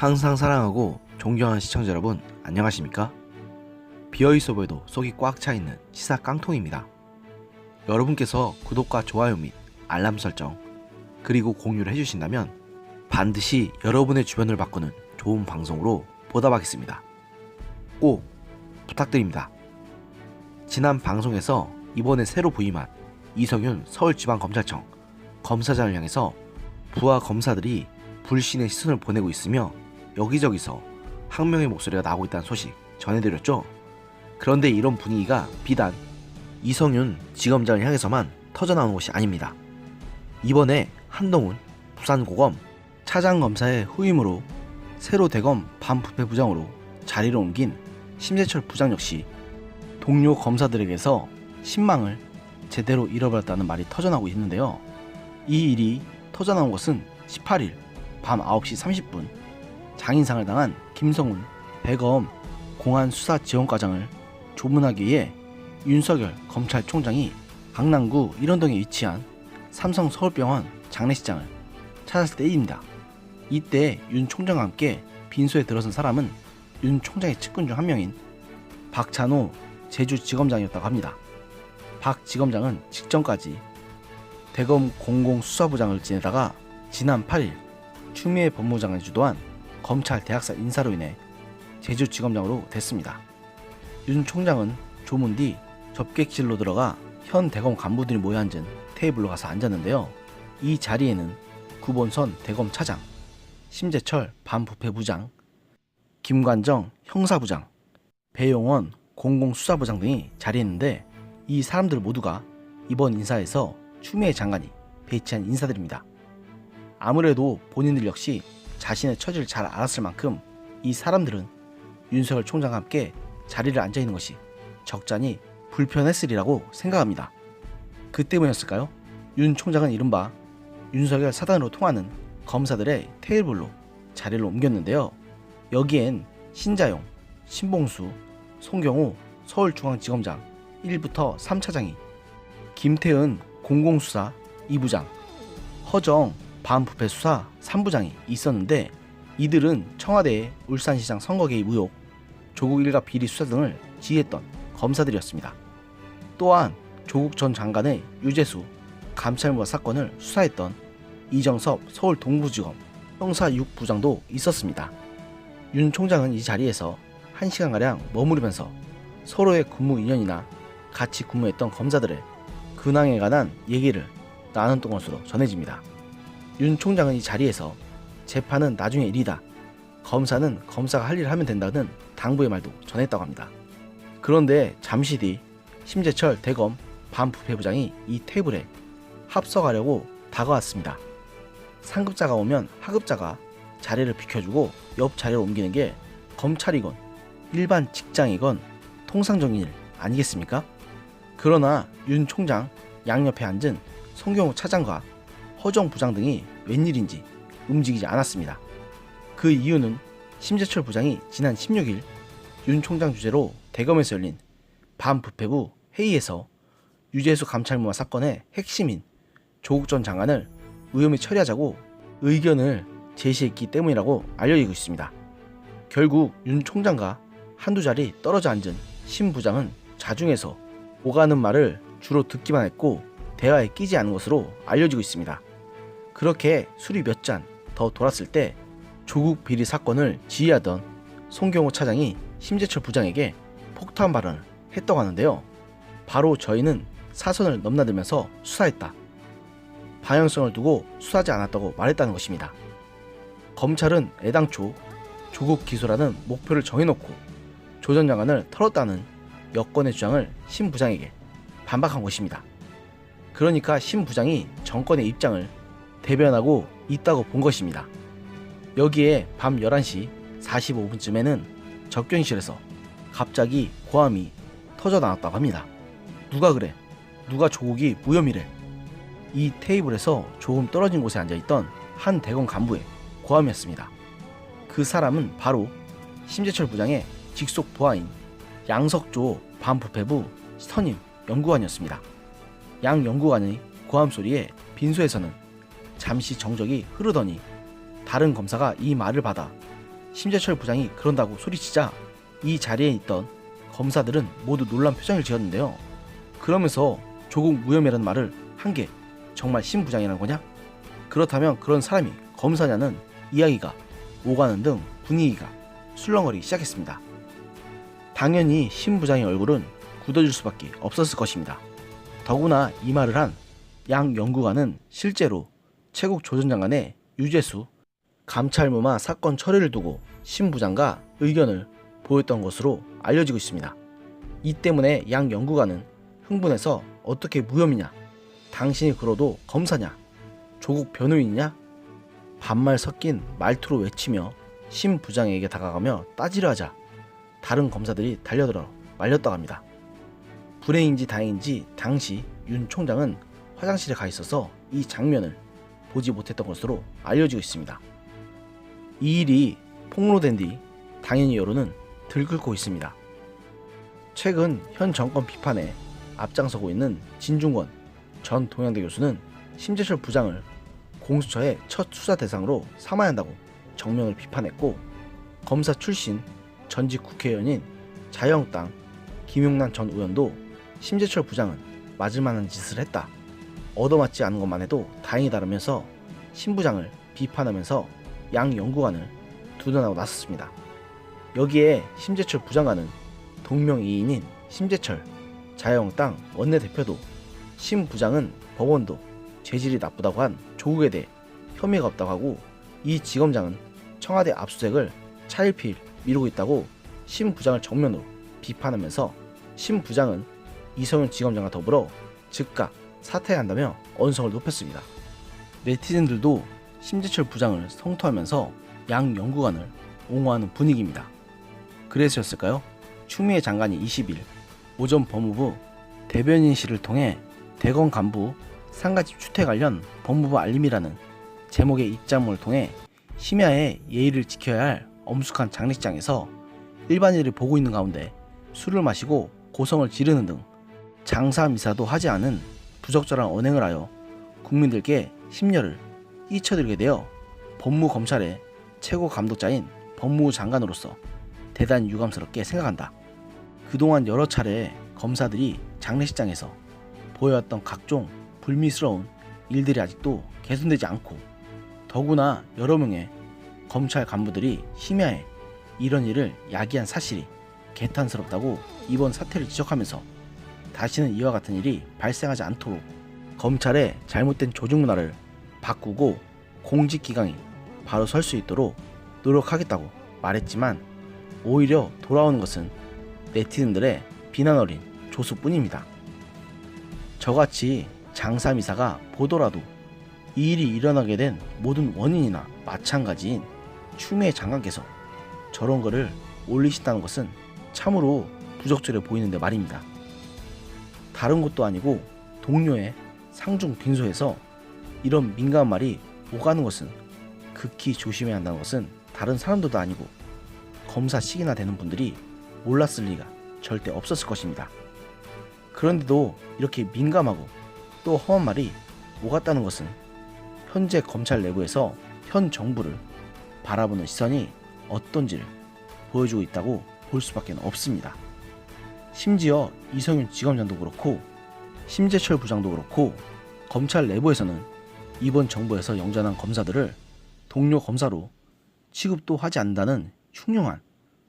항상 사랑하고 존경하는 시청자 여러분, 안녕하십니까? 비어있어 보여도 속이 꽉 차있는 시사 깡통입니다. 여러분께서 구독과 좋아요 및 알람 설정 그리고 공유를 해주신다면 반드시 여러분의 주변을 바꾸는 좋은 방송으로 보답하겠습니다. 꼭 부탁드립니다. 지난 방송에서 이번에 새로 부임한 이성윤 서울지방검찰청 검사장을 향해서 부하 검사들이 불신의 시선을 보내고 있으며 여기저기서 항명의 목소리가 나오고 있다는 소식 전해드렸죠. 그런데 이런 분위기가 비단 이성윤 지검장을 향해서만 터져나오는 것이 아닙니다. 이번에 한동훈 부산고검 차장검사의 후임으로 새로 대검 반부패부장으로 자리를 옮긴 심재철 부장 역시 동료 검사들에게서 신망을 제대로 잃어버렸다는 말이 터져나오고 있는데요. 이 일이 터져나온 것은 18일 밤 9시 30분 장인상을 당한 김성훈 대검 공안수사지원과장을 조문하기 위해 윤석열 검찰총장이 강남구 일원동에 위치한 삼성 서울병원 장례식장을 찾았을 때입니다. 이때 윤 총장과 함께 빈소에 들어선 사람은 윤 총장의 측근 중 한 명인 박찬호 제주지검장이었다고 합니다. 박 지검장은 직전까지 대검 공공수사부장을 지내다가 지난 8일 추미애 법무장관이 주도한 검찰 대학살 인사로 인해 제주지검장으로 됐습니다. 윤 총장은 조문 뒤 접객실로 들어가 현 대검 간부들이 모여 앉은 테이블로 가서 앉았는데요. 이 자리에는 구본선 대검 차장, 심재철 반부패부장, 김관정 형사부장, 배용원 공공수사부장 등이 자리했는데 이 사람들 모두가 이번 인사에서 추미애 장관이 배치한 인사들입니다. 아무래도 본인들 역시 자신의 처지를 잘 알았을 만큼 이 사람들은 윤석열 총장과 함께 자리를 앉아있는 것이 적잖이 불편했으리라고 생각합니다. 그 때문이었을까요? 윤 총장은 이른바 윤석열 사단으로 통하는 검사들의 테이블로 자리를 옮겼는데요. 여기엔 신자용, 신봉수, 송경호 서울중앙지검장 1부터 3차장이, 김태은 공공수사 2부장, 허정 반부패수사 3부장이 있었는데 이들은 청와대의 울산시장 선거 개입 의혹, 조국 일가 비리 수사 등을 지휘했던 검사들이었습니다. 또한 조국 전 장관의 유재수 감찰무화 사건을 수사했던 이정섭 서울 동부지검 형사 6부장도 있었습니다. 윤 총장은 이 자리에서 1시간가량 머무르면서 서로의 근무 인연이나 같이 근무했던 검사들의 근황에 관한 얘기를 나눴던 것으로 전해집니다. 윤 총장은 이 자리에서 재판은 나중에 일이다, 검사는 검사가 할 일을 하면 된다는 당부의 말도 전했다고 합니다. 그런데 잠시 뒤 심재철 대검 반부패부장이 이 테이블에 합석하려고 다가왔습니다. 상급자가 오면 하급자가 자리를 비켜주고 옆 자리로 옮기는 게 검찰이건 일반 직장이건 통상적인 일 아니겠습니까? 그러나 윤 총장 양옆에 앉은 송경호 차장과 허정 부장 등이 웬일인지 움직이지 않았습니다. 그 이유는 심재철 부장이 지난 16일 윤 총장 주재로 대검에서 열린 반부패부 회의에서 유재수 감찰무화 사건의 핵심인 조국 전 장관을 의원이 처리하자고 의견을 제시했기 때문이라고 알려지고 있습니다. 결국 윤 총장과 한두 자리 떨어져 앉은 심 부장은 자중해서 오가는 말을 주로 듣기만 했고 대화에 끼지 않은 것으로 알려지고 있습니다. 그렇게 술이 몇 잔 더 돌았을 때 조국 비리 사건을 지휘하던 송경호 차장이 심재철 부장에게 폭탄 발언을 했다고 하는데요. 바로 저희는 사선을 넘나들면서 수사했다, 방향성을 두고 수사하지 않았다고 말했다는 것입니다. 검찰은 애당초 조국 기소라는 목표를 정해놓고 조 전 장관을 털었다는 여권의 주장을 심 부장에게 반박한 것입니다. 그러니까 심 부장이 정권의 입장을 대변하고 있다고 본 것입니다. 여기에 밤 11시 45분쯤에는 접견실에서 갑자기 고함이 터져 나왔다고 합니다. 누가 그래? 누가 조국이 무혐의래? 이 테이블에서 조금 떨어진 곳에 앉아있던 한 대검 간부의 고함이었습니다. 그 사람은 바로 심재철 부장의 직속 부하인 양석조 반부패부 선임 연구관이었습니다. 양 연구관의 고함 소리에 빈소에서는 잠시 정적이 흐르더니 다른 검사가 이 말을 받아 심재철 부장이 그런다고 소리치자 이 자리에 있던 검사들은 모두 놀란 표정을 지었는데요. 그러면서 조국 무혐의라는 말을 한 게 정말 심 부장이란 거냐? 그렇다면 그런 사람이 검사냐는 이야기가 오가는 등 분위기가 술렁거리기 시작했습니다. 당연히 심 부장의 얼굴은 굳어질 수밖에 없었을 것입니다. 더구나 이 말을 한 양 연구관은 실제로 최국 조전장관의 유재수 감찰무마 사건 처리를 두고 심 부장과 의견을 보였던 것으로 알려지고 있습니다. 이 때문에 양 연구관은 흥분해서 어떻게 무혐의냐, 당신이 그러도 검사냐, 조국 변호인이냐, 반말 섞인 말투로 외치며 심 부장에게 다가가며 따지려 하자 다른 검사들이 달려들어 말렸다고 합니다. 불행인지 다행인지 당시 윤 총장은 화장실에 가 있어서 이 장면을 보지 못했던 것으로 알려지고 있습니다. 이 일이 폭로된 뒤 당연히 여론은 들끓고 있습니다. 최근 현 정권 비판에 앞장서고 있는 진중권 전 동양대 교수는 심재철 부장을 공수처의 첫 수사 대상으로 삼아야 한다고 정면을 비판했고, 검사 출신 전직 국회의원인 자유한국당 김용남 전 의원도 심재철 부장은 맞을 만한 짓을 했다, 얻어맞지 않은 것만 해도 다행이다라면서 심 부장을 비판하면서 양 연구관을 두둔하고 나섰습니다. 여기에 심재철 부장과는 동명이인인 심재철 자유한국당 원내대표도 심 부장은 법원도 죄질이 나쁘다고 한 조국에 대해 혐의가 없다고 하고, 이 지검장은 청와대 압수수색을 차일피일 미루고 있다고 심 부장을 정면으로 비판하면서 심 부장은 이성윤 지검장과 더불어 즉각 사퇴해야 한다며 언성을 높였습니다. 네티즌들도 심재철 부장을 성토하면서 양 연구관을 옹호하는 분위기입니다. 그래서였을까요? 추미애 장관이 20일 오전 법무부 대변인실을 통해 대검 간부 상가집 추태 관련 법무부 알림이라는 제목의 입장문을 통해 심야에 예의를 지켜야 할 엄숙한 장례식장에서 일반인들이 보고 있는 가운데 술을 마시고 고성을 지르는 등 장사미사도 하지 않은 부적절한 언행을 하여 국민들께 심려를 끼쳐드리게 되어 법무검찰의 최고 감독자인 법무부 장관으로서 대단히 유감스럽게 생각한다. 그동안 여러 차례 검사들이 장례식장에서 보여왔던 각종 불미스러운 일들이 아직도 개선되지 않고, 더구나 여러 명의 검찰 간부들이 심야에 이런 일을 야기한 사실이 개탄스럽다고 이번 사태를 지적하면서 다시는 이와 같은 일이 발생하지 않도록 검찰의 잘못된 조직 문화를 바꾸고 공직기강이 바로 설 수 있도록 노력하겠다고 말했지만, 오히려 돌아오는 것은 네티즌들의 비난 어린 조수뿐입니다. 저같이 장사미사가 보더라도 이 일이 일어나게 된 모든 원인이나 마찬가지인 추미애 장관께서 저런 거를 올리신다는 것은 참으로 부적절해 보이는데 말입니다. 다른 것도 아니고 동료의 상중 빈소에서 이런 민감한 말이 오가는 것은 극히 조심해야 한다는 것은 다른 사람들도 아니고 검사식이나 되는 분들이 몰랐을 리가 절대 없었을 것입니다. 그런데도 이렇게 민감하고 또 험한 말이 오갔다는 것은 현재 검찰 내부에서 현 정부를 바라보는 시선이 어떤지를 보여주고 있다고 볼 수밖에 없습니다. 심지어 이성윤 지검장도 그렇고 심재철 부장도 그렇고 검찰 내부에서는 이번 정부에서 영전한 검사들을 동료 검사로 취급도 하지 않는다는 흉흉한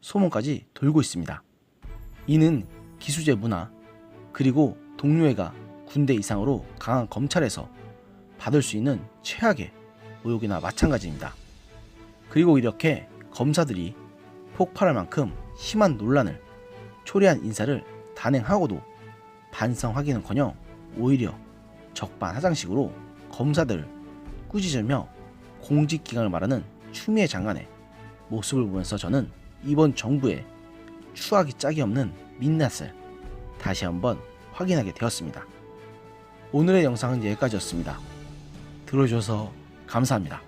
소문까지 돌고 있습니다. 이는 기수제 문화 그리고 동료애가 군대 이상으로 강한 검찰에서 받을 수 있는 최악의 모욕이나 마찬가지입니다. 그리고 이렇게 검사들이 폭발할 만큼 심한 논란을 초래한 인사를 단행하고도 반성하기는커녕 오히려 적반하장식으로 검사들을 꾸짖으며 공직기강을 말하는 추미애 장관의 모습을 보면서 저는 이번 정부의 추악이 짝이 없는 민낯을 다시 한번 확인하게 되었습니다. 오늘의 영상은 여기까지였습니다. 들어주셔서 감사합니다.